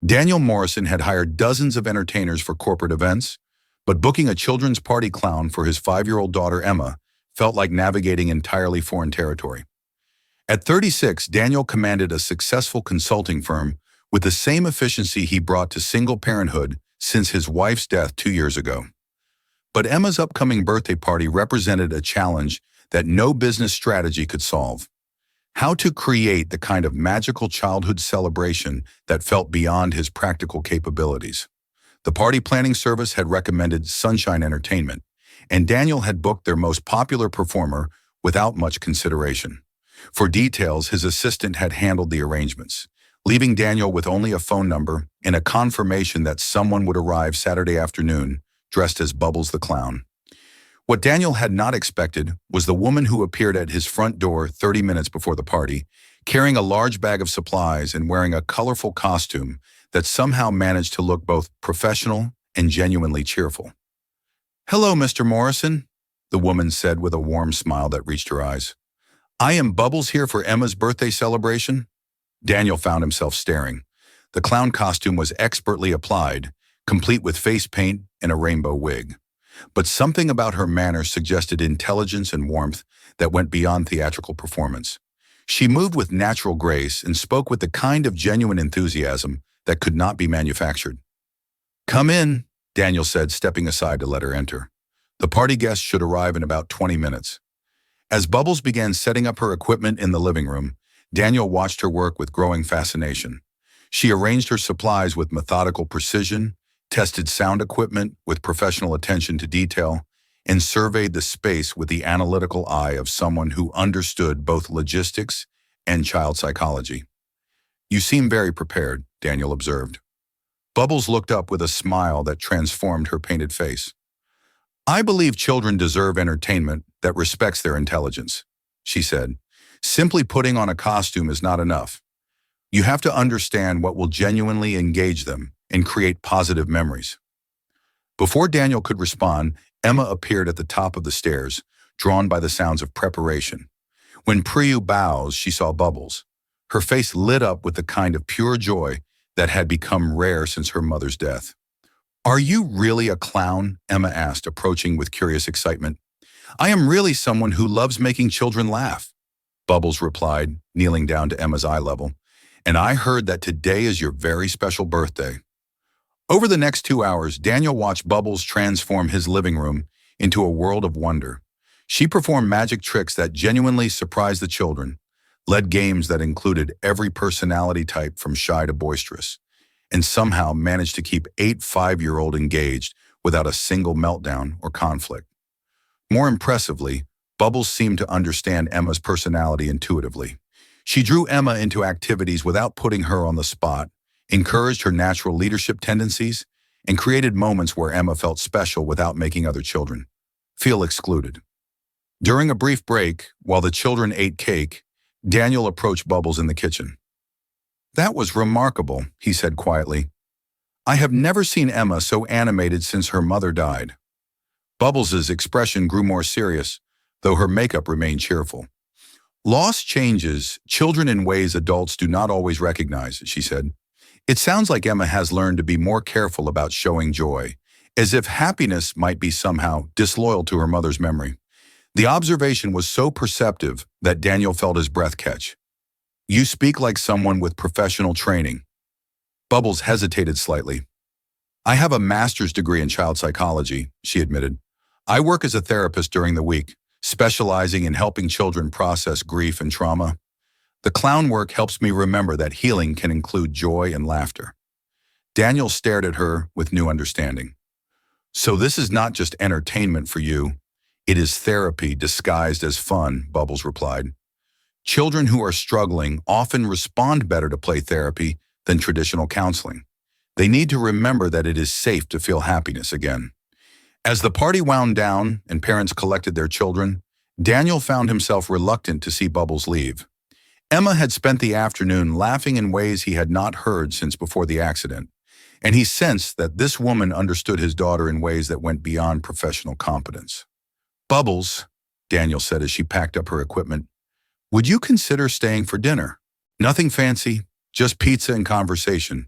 Daniel Morrison had hired dozens of entertainers for corporate events, but booking a children's party clown for his 5-year-old daughter Emma felt like navigating entirely foreign territory. At 36, Daniel commanded a successful consulting firm with the same efficiency he brought to single parenthood since his wife's death 2 years ago. But Emma's upcoming birthday party represented a challenge that no business strategy could solve. How to create the kind of magical childhood celebration that felt beyond his practical capabilities. The party planning service had recommended Sunshine Entertainment, and Daniel had booked their most popular performer without much consideration. For details, his assistant had handled the arrangements, leaving Daniel with only a phone number and a confirmation that someone would arrive Saturday afternoon, dressed as Bubbles the Clown. What Daniel had not expected was the woman who appeared at his front door 30 minutes before the party, carrying a large bag of supplies and wearing a colorful costume that somehow managed to look both professional and genuinely cheerful. "Hello, Mr. Morrison," the woman said with a warm smile that reached her eyes. "I am Bubbles here for Emma's birthday celebration." Daniel found himself staring. The clown costume was expertly applied, complete with face paint and a rainbow wig. But something about her manner suggested intelligence and warmth that went beyond theatrical performance. She moved with natural grace and spoke with the kind of genuine enthusiasm that could not be manufactured. "Come in," Daniel said, stepping aside to let her enter. The party guests should arrive in about 20 minutes. As Bubbles began setting up her equipment in the living room, Daniel watched her work with growing fascination. She arranged her supplies with methodical precision, tested sound equipment with professional attention to detail, and surveyed the space with the analytical eye of someone who understood both logistics and child psychology. "You seem very prepared," Daniel observed. Bubbles looked up with a smile that transformed her painted face. "I believe children deserve entertainment that respects their intelligence," she said. "Simply putting on a costume is not enough. You have to understand what will genuinely engage them and create positive memories." Before Daniel could respond, Emma appeared at the top of the stairs, drawn by the sounds of preparation. When Priyu bows, she saw Bubbles. Her face lit up with the kind of pure joy that had become rare since her mother's death. "Are you really a clown?" Emma asked, approaching with curious excitement. "I am really someone who loves making children laugh," Bubbles replied, kneeling down to Emma's eye level. "And I heard that today is your very special birthday." Over the next 2 hours, Daniel watched Bubbles transform his living room into a world of wonder. She performed magic tricks that genuinely surprised the children, led games that included every personality type from shy to boisterous, and somehow managed to keep 8 5-year-olds engaged without a single meltdown or conflict. More impressively, Bubbles seemed to understand Emma's personality intuitively. She drew Emma into activities without putting her on the spot, encouraged her natural leadership tendencies, and created moments where Emma felt special without making other children feel excluded. During a brief break, while the children ate cake, Daniel approached Bubbles in the kitchen. "That was remarkable," he said quietly. "I have never seen Emma so animated since her mother died." Bubbles' expression grew more serious, though her makeup remained cheerful. "Loss changes children in ways adults do not always recognize," she said. "It sounds like Emma has learned to be more careful about showing joy, as if happiness might be somehow disloyal to her mother's memory." The observation was so perceptive that Daniel felt his breath catch. "You speak like someone with professional training." Bubbles hesitated slightly. "I have a master's degree in child psychology," she admitted. "I work as a therapist during the week, specializing in helping children process grief and trauma. The clown work helps me remember that healing can include joy and laughter." Daniel stared at her with new understanding. "So this is not just entertainment for you. It is therapy disguised as fun," Bubbles replied. "Children who are struggling often respond better to play therapy than traditional counseling. They need to remember that it is safe to feel happiness again." As the party wound down and parents collected their children, Daniel found himself reluctant to see Bubbles leave. Emma had spent the afternoon laughing in ways he had not heard since before the accident, and he sensed that this woman understood his daughter in ways that went beyond professional competence. "Bubbles," Daniel said as she packed up her equipment, "would you consider staying for dinner? Nothing fancy, just pizza and conversation.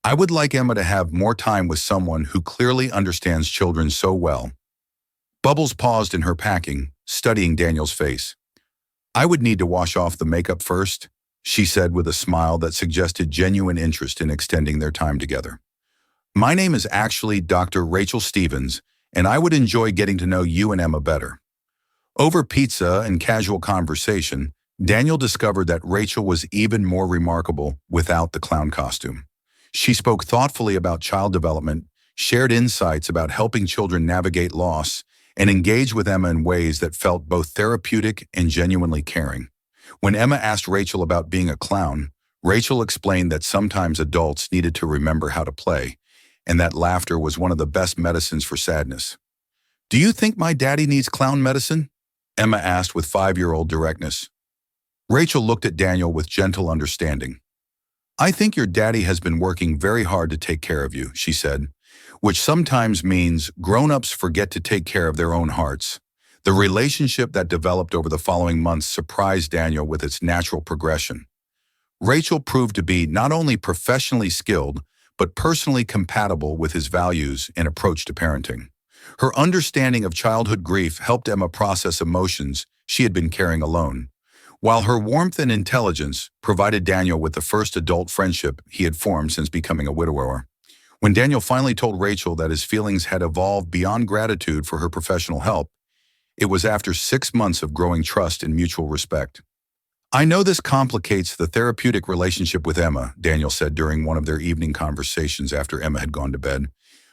I would like Emma to have more time with someone who clearly understands children so well. Bubbles paused in her packing, studying Daniel's face. I would need to wash off the makeup first, she said with a smile that suggested genuine interest in extending their time together. My name is actually Dr. Rachel Stevens, and I would enjoy getting to know you and Emma better. Over pizza and casual conversation, Daniel discovered that Rachel was even more remarkable without the clown costume. She spoke thoughtfully about child development, shared insights about helping children navigate loss, and engaged with Emma in ways that felt both therapeutic and genuinely caring. When Emma asked Rachel about being a clown, Rachel explained that sometimes adults needed to remember how to play, and that laughter was one of the best medicines for sadness. Do you think my daddy needs clown medicine? Emma asked with 5-year-old directness. Rachel looked at Daniel with gentle understanding. I think your daddy has been working very hard to take care of you, she said, which sometimes means grown-ups forget to take care of their own hearts. The relationship that developed over the following months surprised Daniel with its natural progression. Rachel proved to be not only professionally skilled, but personally compatible with his values and approach to parenting. Her understanding of childhood grief helped Emma process emotions she had been carrying alone, while her warmth and intelligence provided Daniel with the first adult friendship he had formed since becoming a widower. When Daniel finally told Rachel that his feelings had evolved beyond gratitude for her professional help, it was after 6 months of growing trust and mutual respect. I know this complicates the therapeutic relationship with Emma, Daniel said during one of their evening conversations after Emma had gone to bed.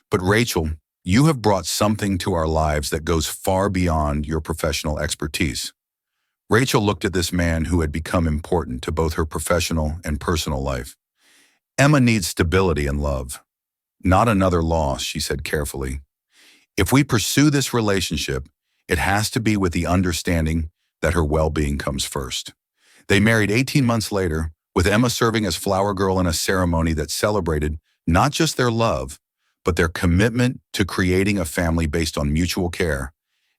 But Rachel, you have brought something to our lives that goes far beyond your professional expertise. Rachel looked at this man who had become important to both her professional and personal life. Emma needs stability and love. Not another loss, she said carefully. If we pursue this relationship, it has to be with the understanding that her well-being comes first. They married 18 months later, with Emma serving as flower girl in a ceremony that celebrated not just their love, but their commitment to creating a family based on mutual care.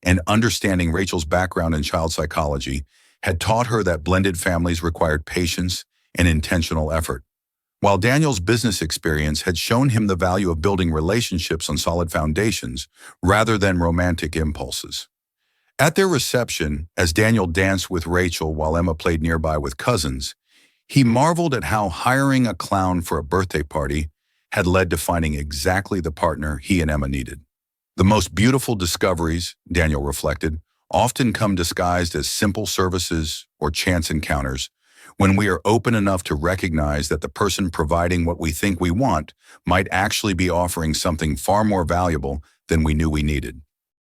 And understanding Rachel's background in child psychology had taught her that blended families required patience and intentional effort, while Daniel's business experience had shown him the value of building relationships on solid foundations rather than romantic impulses. At their reception, as Daniel danced with Rachel while Emma played nearby with cousins, he marveled at how hiring a clown for a birthday party had led to finding exactly the partner he and Emma needed. The most beautiful discoveries, Daniel reflected, often come disguised as simple services or chance encounters when we are open enough to recognize that the person providing what we think we want might actually be offering something far more valuable than we knew we needed.